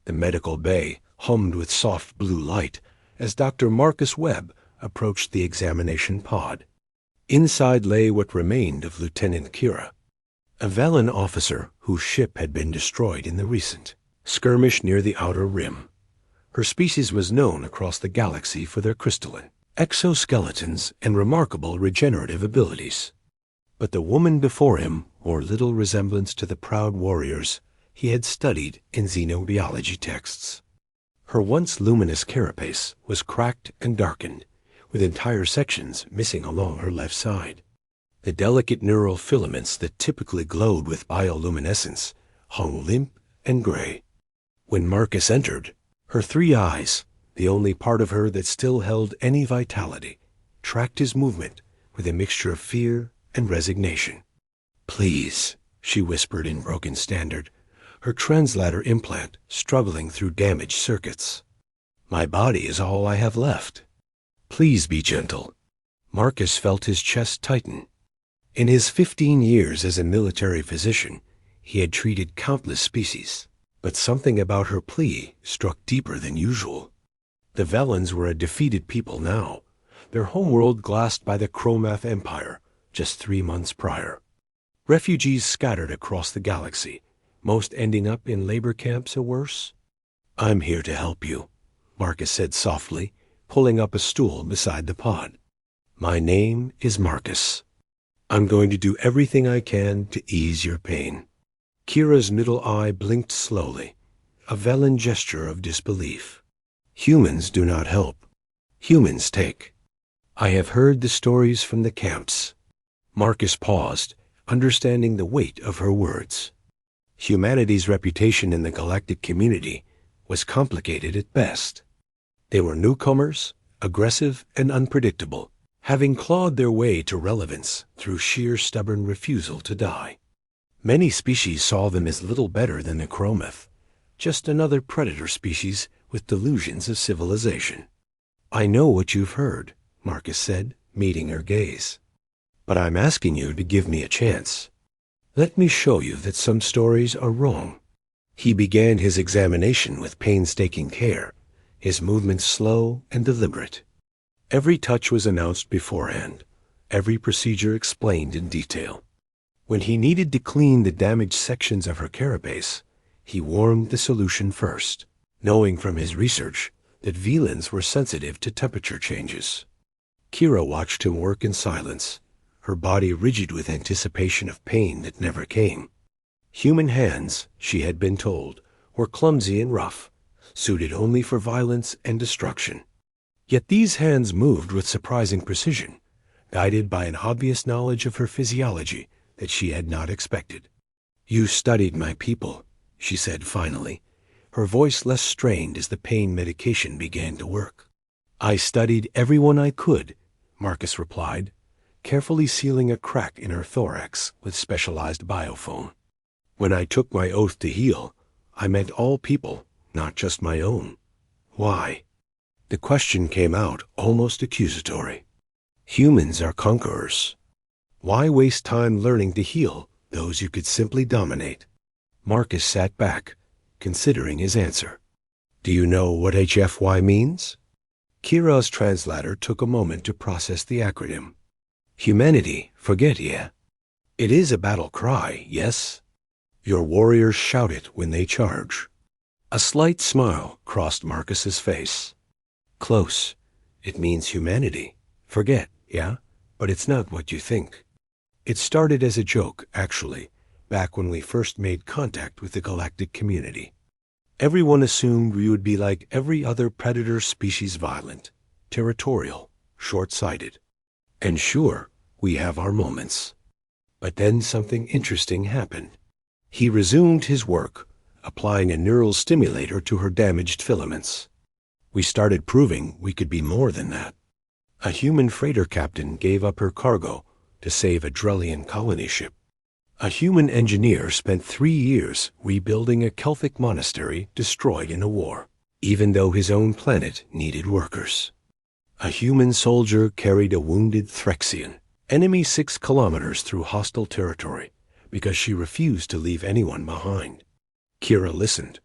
The medical bay hummed with soft blue light as Dr. Marcus Webb approached the examination pod. Inside lay what remained of Lieutenant Kira, a Velen officer whose ship had been destroyed in the recent skirmish near the Outer Rim. Her species was known across the galaxy for their crystalline exoskeletons and remarkable regenerative abilities. But the woman before him bore little resemblance to the proud warriors he had studied in xenobiology texts. Her once luminous carapace was cracked and darkened, with entire sections missing along her left side. The delicate neural filaments that typically glowed with bioluminescence hung limp and gray. When Marcus entered, her 3 eyes, the only part of her that still held any vitality, tracked his movement with a mixture of fear and resignation. "Please," she whispered in broken standard, her translator implant struggling through damaged circuits. "My body is all I have left. Please be gentle." Marcus felt his chest tighten. In his 15 years as a military physician, he had treated countless species, but something about her plea struck deeper than usual. The Velens were a defeated people now, their homeworld glassed by the Chromath Empire just 3 months prior. Refugees scattered across the galaxy, most ending up in labor camps or worse. "I'm here to help you," Marcus said softly, pulling up a stool beside the pod. "My name is Marcus. I'm going to do everything I can to ease your pain." Kira's middle eye blinked slowly, a Velen gesture of disbelief. "Humans do not help. Humans take. I have heard the stories from the camps." Marcus paused, understanding the weight of her words. Humanity's reputation in the galactic community was complicated at best. They were newcomers, aggressive and unpredictable, having clawed their way to relevance through sheer stubborn refusal to die. Many species saw them as little better than the Chromath, just another predator species with delusions of civilization. "I know what you've heard," Marcus said, meeting her gaze. "But I'm asking you to give me a chance. Let me show you that some stories are wrong." He began his examination with painstaking care, his movements slow and deliberate. Every touch was announced beforehand, every procedure explained in detail. When he needed to clean the damaged sections of her carapace, he warmed the solution first, knowing from his research that Velens were sensitive to temperature changes. Kira watched him work in silence, her body rigid with anticipation of pain that never came. Human hands, she had been told, were clumsy and rough, suited only for violence and destruction. Yet these hands moved with surprising precision, guided by an obvious knowledge of her physiology that she had not expected. "You studied my people," she said finally, her voice less strained as the pain medication began to work. "I studied everyone I could," Marcus replied, carefully sealing a crack in her thorax with specialized biofoam. "When I took my oath to heal, I meant all people, not just my own." "Why?" The question came out almost accusatory. "Humans are conquerors. Why waste time learning to heal those you could simply dominate?" Marcus sat back, considering his answer. "Do you know what HFY means?" Kira's translator took a moment to process the acronym. "Humanity, forget yeah. It is a battle cry, yes? Your warriors shout it when they charge." A slight smile crossed Marcus's face. "Close. It means humanity. Forget, yeah? But it's not what you think. It started as a joke, actually, back when we first made contact with the galactic community. Everyone assumed we would be like every other predator species, violent, territorial, short-sighted. And sure, we have our moments. But then something interesting happened." He resumed his work, applying a neural stimulator to her damaged filaments. "We started proving we could be more than that. A human freighter captain gave up her cargo to save a Drellian colony ship. A human engineer spent 3 years rebuilding a Celtic monastery destroyed in a war, even though his own planet needed workers. A human soldier carried a wounded Threxian, enemy 6 kilometers through hostile territory, because she refused to leave anyone behind." Kira listened,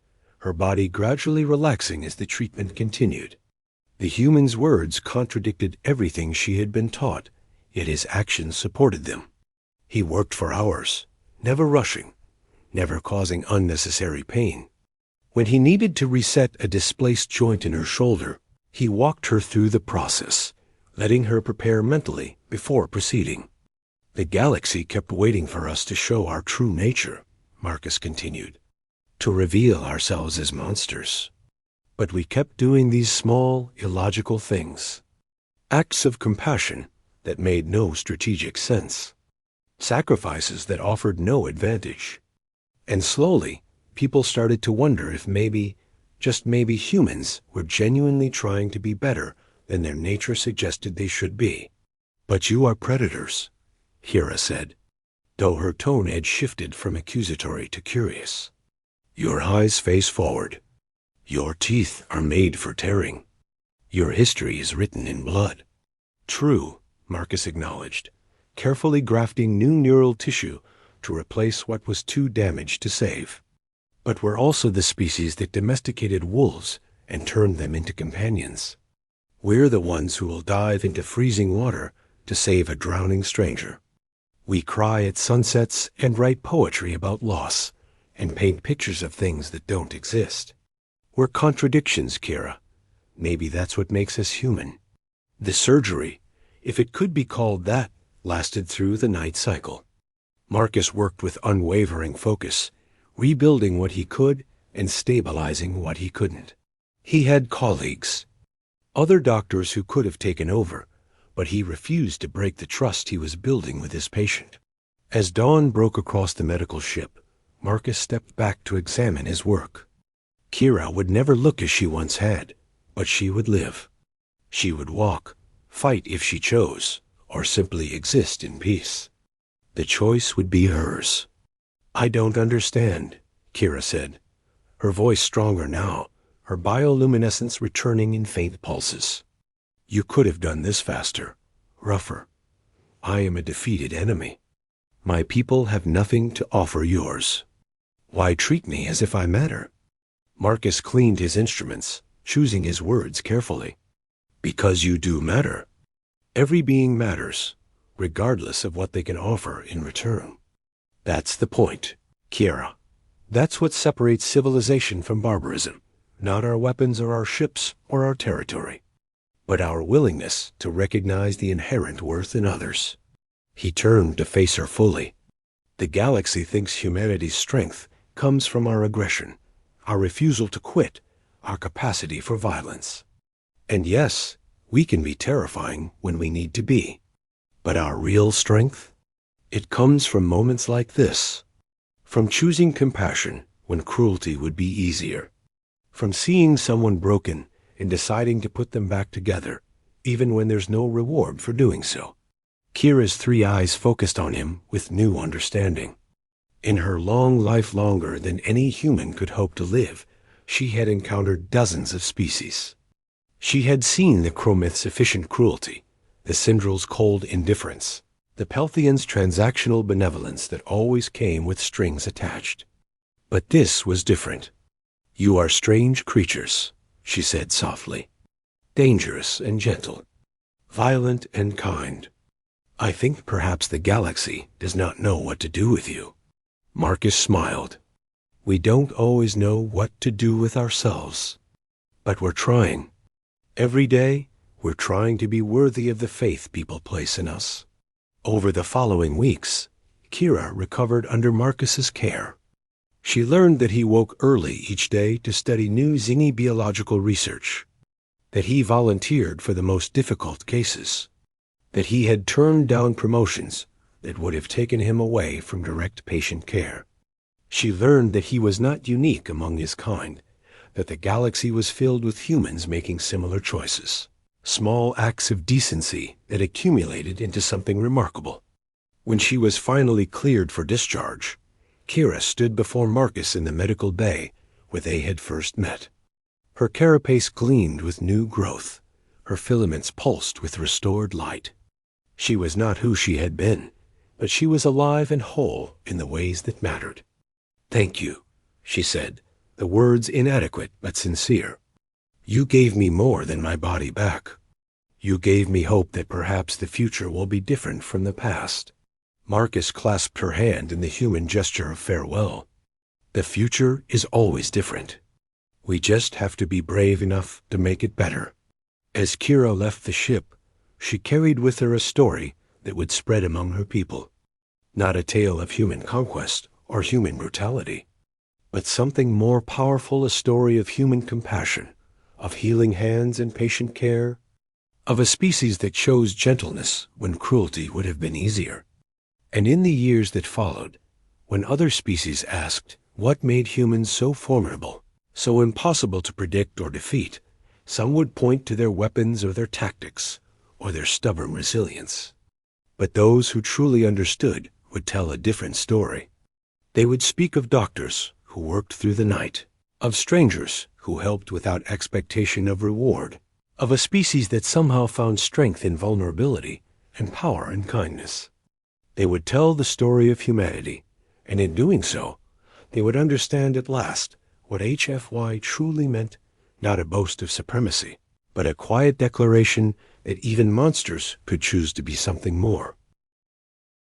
her body gradually relaxing as the treatment continued. The human's words contradicted everything she had been taught, yet his actions supported them. He worked for hours, never rushing, never causing unnecessary pain. When he needed to reset a displaced joint in her shoulder, he walked her through the process, letting her prepare mentally before proceeding. The galaxy kept waiting for us to show our true nature, Marcus continued, to reveal ourselves as monsters. But we kept doing these small, illogical things, acts of compassion that made no strategic sense, sacrifices that offered no advantage. And slowly, people started to wonder if maybe, just maybe, humans were genuinely trying to be better than their nature suggested they should be. "But you are predators," Kira said, though her tone had shifted from accusatory to curious. "Your eyes face forward. Your teeth are made for tearing. Your history is written in blood." "True," Marcus acknowledged, carefully grafting new neural tissue to replace what was too damaged to save. "But we're also the species that domesticated wolves and turned them into companions. We're the ones who will dive into freezing water to save a drowning stranger. We cry at sunsets and write poetry about loss and paint pictures of things that don't exist. We're contradictions, Kira. Maybe that's what makes us human." The surgery, if it could be called that, lasted through the night cycle. Marcus worked with unwavering focus, rebuilding what he could and stabilizing what he couldn't. He had colleagues, other doctors who could have taken over, but he refused to break the trust he was building with his patient. As dawn broke across the medical ship, Marcus stepped back to examine his work. Kira would never look as she once had, but she would live. She would walk, fight if she chose, or simply exist in peace. The choice would be hers. "I don't understand," Kira said, her voice stronger now, her bioluminescence returning in faint pulses. "You could have done this faster, rougher. I am a defeated enemy. My people have nothing to offer yours. Why treat me as if I matter?" Marcus cleaned his instruments, choosing his words carefully. "Because you do matter. Every being matters, regardless of what they can offer in return. That's the point, Kira. That's what separates civilization from barbarism, not our weapons or our ships or our territory, but our willingness to recognize the inherent worth in others." He turned to face her fully. "The galaxy thinks humanity's strength comes from our aggression, our refusal to quit, our capacity for violence. And yes, we can be terrifying when we need to be. But our real strength? It comes from moments like this. From choosing compassion when cruelty would be easier. From seeing someone broken and deciding to put them back together, even when there's no reward for doing so." Kira's three eyes focused on him with new understanding. In her long life, longer than any human could hope to live, she had encountered dozens of species. She had seen the Cromith's efficient cruelty, the Syndral's cold indifference, the Pelthian's transactional benevolence that always came with strings attached. But this was different. "You are strange creatures," she said softly. "Dangerous and gentle, violent and kind. I think perhaps the galaxy does not know what to do with you." Marcus smiled. "We don't always know what to do with ourselves, but we're trying. Every day, we're trying to be worthy of the faith people place in us." Over the following weeks, Kira recovered under Marcus's care. She learned that he woke early each day to study new xenobiological research, that he volunteered for the most difficult cases, that he had turned down promotions that would have taken him away from direct patient care. She learned that he was not unique among his kind, that the galaxy was filled with humans making similar choices, small acts of decency that accumulated into something remarkable. When she was finally cleared for discharge, Kira stood before Marcus in the medical bay where they had first met. Her carapace gleamed with new growth, her filaments pulsed with restored light. She was not who she had been, but she was alive and whole in the ways that mattered. "Thank you," she said, the words inadequate but sincere. You gave me more than my body back. You gave me hope that perhaps the future will be different from the past. Marcus clasped her hand in the human gesture of farewell. The future is always different. We just have to be brave enough to make it better. As Kira left the ship, she carried with her a story that would spread among her people. Not a tale of human conquest or human brutality, but something more powerful, a story of human compassion, of healing hands and patient care, of a species that chose gentleness when cruelty would have been easier. And in the years that followed, when other species asked what made humans so formidable, so impossible to predict or defeat, some would point to their weapons or their tactics or their stubborn resilience. But those who truly understood would tell a different story. They would speak of doctors who worked through the night, of strangers who helped without expectation of reward, of a species that somehow found strength in vulnerability and power in kindness. They would tell the story of humanity, and in doing so, they would understand at last what HFY truly meant, not a boast of supremacy, but a quiet declaration that even monsters could choose to be something more.